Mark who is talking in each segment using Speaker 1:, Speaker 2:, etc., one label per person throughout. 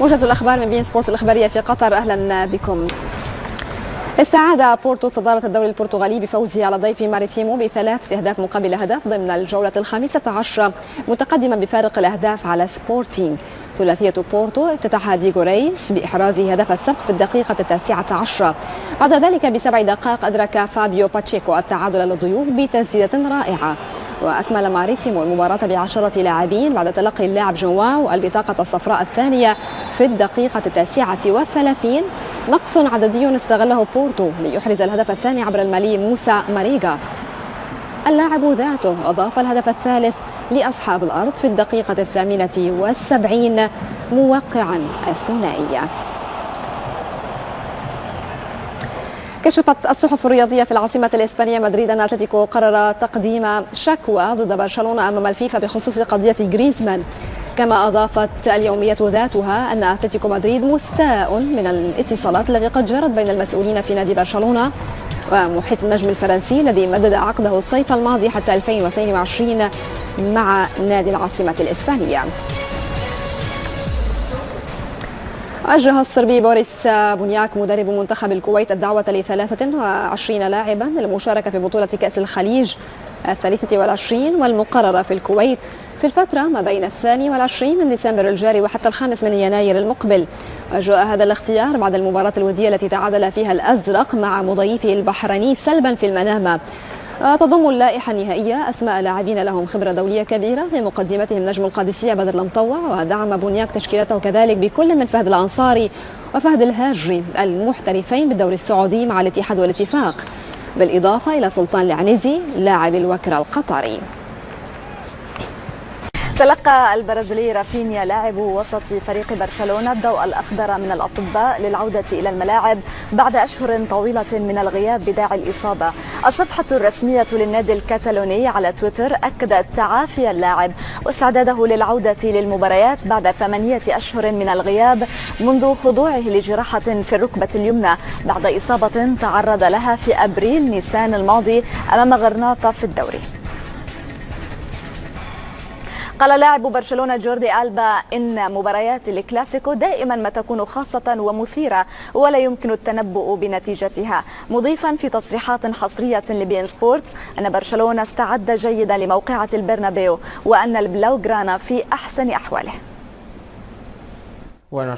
Speaker 1: موجز الأخبار من بين سبورت الإخبارية في قطر، أهلا بكم. استعاد بورتو صدارة الدوري البرتغالي بفوزه على ضيف ماريتيمو ب3 أهداف مقابل هدف ضمن الجولة ال15، متقدما بفارق الأهداف على سبورتينغ. ثلاثية بورتو افتتحها ديغو ريس بإحرازه هدف السبق في الدقيقة 19. بعد ذلك ب7 دقائق أدرك فابيو باتشيكو التعادل للضيوف بتسديدة رائعة. وأكمل ماريتيمو المباراة ب10 لاعبين بعد تلقي اللاعب جواو البطاقة الصفراء الثانية في الدقيقة 39. نقص عددي استغله بورتو ليحرز الهدف الثاني عبر المالي موسى ماريغا. اللاعب ذاته أضاف الهدف الثالث لأصحاب الأرض في الدقيقة 78 موقعا الثنائية. كشفت الصحف الرياضية في العاصمة الإسبانية مدريد أن أتلتيكو قرر تقديم شكوى ضد برشلونة أمام الفيفا بخصوص قضية غريزمان. كما أضافت اليومية ذاتها أن أتلتيكو مدريد مستاء من الاتصالات التي قد جرت بين المسؤولين في نادي برشلونة ومحيط النجم الفرنسي الذي مدد عقده الصيف الماضي حتى 2022 مع نادي العاصمة الإسبانية. وجه الصربي بوريس بونياك مدرب منتخب الكويت الدعوة ل23 لاعبا للمشاركة في بطولة كأس الخليج 23 والمقررة في الكويت في الفترة ما بين 22 من ديسمبر الجاري وحتى 5 من يناير المقبل. وجاء هذا الاختيار بعد المباراة الودية التي تعادل فيها الأزرق مع مضيفه البحريني سلبا في المنامة. تضم اللائحة النهائية أسماء لاعبين لهم خبرة دولية كبيرة، في مقدمتهم نجم القادسية بدر المطوع. ودعم بونياك تشكيلته كذلك بكل من فهد الأنصاري وفهد الهاجري المحترفين بالدوري السعودي مع الاتحاد والاتفاق، بالإضافة إلى سلطان العنزي لاعب الوكرة القطري. تلقى البرازيلي رافينيا لاعب وسط فريق برشلونة الضوء الأخضر من الأطباء للعودة إلى الملاعب بعد أشهر طويلة من الغياب بداعي الإصابة. الصفحة الرسمية للنادي الكتالوني على تويتر أكدت تعافي اللاعب واستعداده للعودة للمباريات بعد 8 أشهر من الغياب منذ خضوعه لجراحة في الركبة اليمنى بعد إصابة تعرض لها في أبريل نيسان الماضي أمام غرناطة في الدوري. قال لاعب برشلونة جوردي ألبا إن مباريات الكلاسيكو دائما ما تكون خاصة ومثيرة ولا يمكن التنبؤ بنتيجتها، مضيفا في تصريحات حصرية لبين سبورت أن برشلونة استعد جيدا لموقعة البرنابيو وأن البلاوغرانا في أحسن أحواله.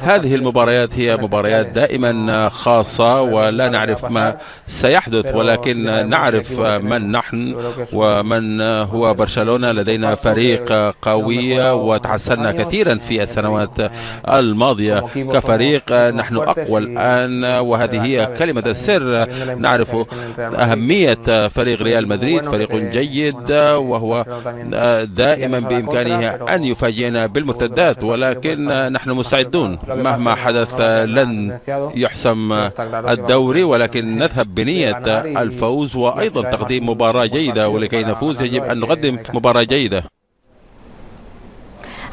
Speaker 2: هذه المباريات هي مباريات دائما خاصة ولا نعرف ما سيحدث، ولكن نعرف من نحن ومن هو برشلونة. لدينا فريق قوي وتحسنا كثيرا في السنوات الماضية كفريق. نحن أقوى الآن وهذه هي كلمة السر. نعرف أهمية فريق ريال مدريد، فريق جيد وهو دائما بإمكانه أن يفاجئنا بالمرتدات، ولكن نحن مستعدون مهما حدث. لن يحسم الدوري ولكن نذهب بنية الفوز وأيضا تقديم مباراة جيدة، ولكي نفوز يجب أن نقدم مباراة جيدة.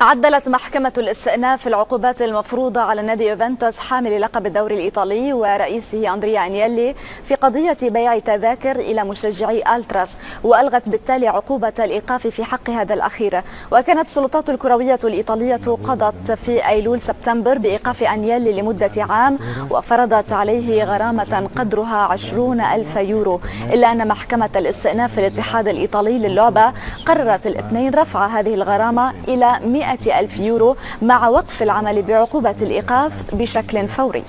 Speaker 3: عدلت محكمة الاستئناف العقوبات المفروضة على نادي يوفنتوس حامل لقب الدوري الإيطالي ورئيسه أندريا أنيلي في قضية بيع تذاكر إلى مشجعي ألتراس، وألغت بالتالي عقوبة الإيقاف في حق هذا الأخير. وكانت السلطات الكروية الإيطالية قضت في أيلول سبتمبر بإيقاف أنيلي لمدة عام وفرضت عليه غرامة قدرها 20,000 يورو، إلا أن محكمة الاستئناف في الاتحاد الإيطالي للعبة قررت الاثنين رفع هذه الغرامة إلى 100,000 يورو مع وقف العمل بعقوبة الإيقاف بشكل فوري.